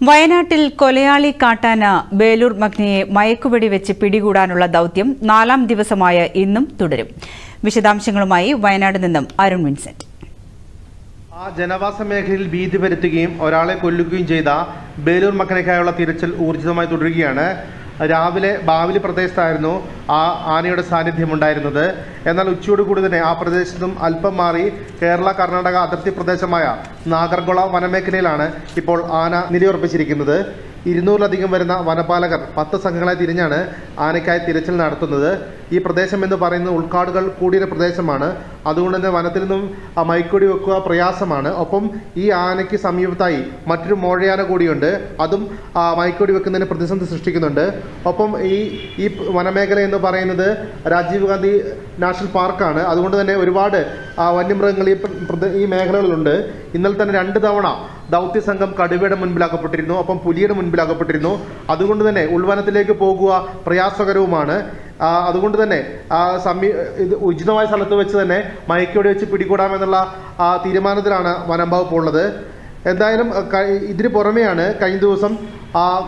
വയനാട്ടിൽ കൊലയാളി കാട്ടാന ബേലൂർ മഗ്നയെ മയക്കുവെടി വെച്ച് പിടികൂടാനുള്ള ദൗത്യം 4ാം ദിവസമായ ഇന്നും തുടരും. വിശദാംശങ്ങളുമായി വയനാട് നിന്നും അരുൺ വിൻസെന്റ്. ജനവാസ മേഖലയിൽ ഭീതി പരത്തുകയും ഒരാളെ കൊല്ലുകയും ചെയ്ത ബേലൂർ മഗ്നയ്ക്കായുള്ള തിരച്ചിൽ ഊർജിതമായി തുടരുകയാണ്. രാവിലെ ബാവലി പ്രദേശത്തായിരുന്നു ആ ആനയുടെ സാന്നിധ്യം ഉണ്ടായിരുന്നത്. എന്നാൽ ഉച്ചയോടുകൂടി തന്നെ ആ പ്രദേശത്തും അല്പം മാറി കേരള കർണാടക അതിർത്തി പ്രദേശമായ നാഗർഗോള വനമേഖലയിലാണ് ഇപ്പോൾ ആന നിലയുറപ്പിച്ചിരിക്കുന്നത്. 200-ലധികം വരുന്ന വനപാലകർ 10 സംഘങ്ങളായി തിരിഞ്ഞാണ് ആനയ്ക്കായി തിരച്ചിൽ നടത്തുന്നത്. ഈ പ്രദേശം എന്ന് പറയുന്നത് ഉൾക്കാടുകൾ കൂടിയ പ്രദേശമാണ്. അതുകൊണ്ട് തന്നെ വനത്തിൽ നിന്നും മയക്കുവെടി വെക്കുക പ്രയാസമാണ്. ഒപ്പം ഈ ആനയ്ക്ക് സമീപത്തായി മറ്റൊരു മോഴയാന കൂടിയുണ്ട്. അതും മയക്കുവെടി വെക്കുന്നതിന് പ്രതിസന്ധി സൃഷ്ടിക്കുന്നുണ്ട്. ഒപ്പം ഈ വനമേഖല എന്ന് പറയുന്നത് രാജീവ് ഗാന്ധി നാഷണൽ പാർക്കാണ്. അതുകൊണ്ട് തന്നെ ഒരുപാട് വന്യമൃഗങ്ങൾ ഈ മേഖലകളിലുണ്ട്. ഇന്നലെ തന്നെ 2 തവണ ദൗത്യ സംഘം കടുവയുടെ മുൻപിലാക്കപ്പെട്ടിരുന്നു, ഒപ്പം പുലിയുടെ മുൻപിലാക്കപ്പെട്ടിരുന്നു. അതുകൊണ്ട് തന്നെ ഉൾവനത്തിലേക്ക് പോകുക പ്രയാസകരവുമാണ്. അതുകൊണ്ട് തന്നെ ഉചിതമായ സ്ഥലത്ത് വെച്ച് തന്നെ മയക്കുവെടി വെച്ച് പിടികൂടാമെന്നുള്ള തീരുമാനത്തിലാണ് വനം വകുപ്പ് ഉള്ളത്. എന്തായാലും ഇതിന് പുറമെയാണ് കഴിഞ്ഞ ദിവസം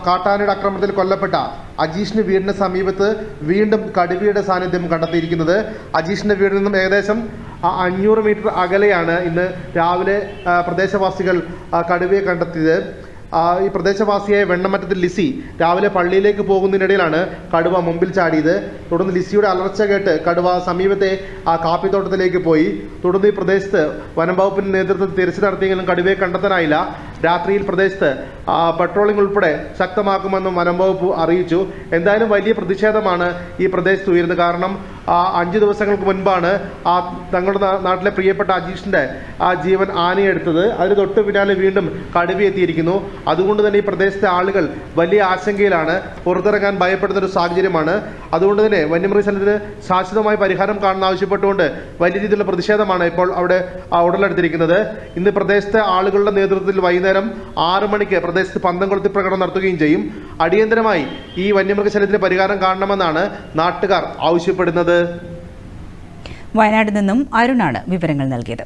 കാട്ടാനയുടെ ആക്രമണത്തിൽ കൊല്ലപ്പെട്ട അജീഷിന്റെ വീടിന് സമീപത്ത് വീണ്ടും കടുവയുടെ സാന്നിധ്യം കണ്ടെത്തിയിരിക്കുന്നത്. അജീഷിന്റെ വീടിൽ നിന്നും ഏകദേശം 500 മീറ്റർ അകലെയാണ് ഇന്ന് രാവിലെ പ്രദേശവാസികൾ കടുവയെ കണ്ടെത്തിയത്. ഈ പ്രദേശവാസിയായ വെണ്ണമറ്റത്തിൽ ലിസി രാവിലെ പള്ളിയിലേക്ക് പോകുന്നതിനിടയിലാണ് കടുവ മുമ്പിൽ ചാടിയത്. തുടർന്ന് ലിസിയുടെ അലർച്ച കേട്ട് കടുവ സമീപത്തെ കാപ്പിത്തോട്ടത്തിലേക്ക് പോയി. തുടർന്ന് ഈ പ്രദേശത്ത് വനം വകുപ്പിന്റെ നേതൃത്വത്തിൽ തിരച്ചിൽ നടത്തിയെങ്കിലും കടുവയെ കണ്ടെത്താനായില്ല. രാത്രിയിൽ പ്രദേശത്ത് പട്രോളിംഗ് ഉൾപ്പെടെ ശക്തമാക്കുമെന്നും വനം വകുപ്പ് അറിയിച്ചു. എന്തായാലും വലിയ പ്രതിഷേധമാണ് ഈ പ്രദേശത്ത് ഉയരുന്നത്. കാരണം 5 ദിവസങ്ങൾക്ക് മുൻപാണ് തങ്ങളുടെ നാട്ടിലെ പ്രിയപ്പെട്ട അജീഷിന്റെ ജീവൻ ആനയെടുത്തത്. അതിന് തൊട്ട് പിന്നാലെ വീണ്ടും കടുവ എത്തിയിരിക്കുന്നു. അതുകൊണ്ട് തന്നെ ഈ പ്രദേശത്തെ ആളുകൾ വലിയ ആശങ്കയിലാണ്, പുറത്തിറങ്ങാൻ ഭയപ്പെടുന്ന ഒരു സാഹചര്യമാണ്. അതുകൊണ്ട് തന്നെ വന്യമൃഗശല്യത്തിന് ശാശ്വതമായ പരിഹാരം കാണാൻ ആവശ്യപ്പെട്ടുകൊണ്ട് വലിയ രീതിയിലുള്ള പ്രതിഷേധമാണ് ഇപ്പോൾ അവിടെ ഉടലെടുത്തിരിക്കുന്നത്. ഇന്ന് പ്രദേശത്തെ ആളുകളുടെ നേതൃത്വത്തിൽ വൈകുന്നേരം 6 മണിക്ക് പ്രദേശത്ത് പന്തം കൊളുത്തി പ്രകടനം നടത്തുകയും ചെയ്യും. അടിയന്തരമായി ഈ വന്യമൃഗശല്യത്തിന് പരിഹാരം കാണണമെന്നാണ് നാട്ടുകാർ ആവശ്യപ്പെടുന്നത്. വയനാട് നിന്നും അരുണാണ് വിവരങ്ങൾ നൽകിയത്.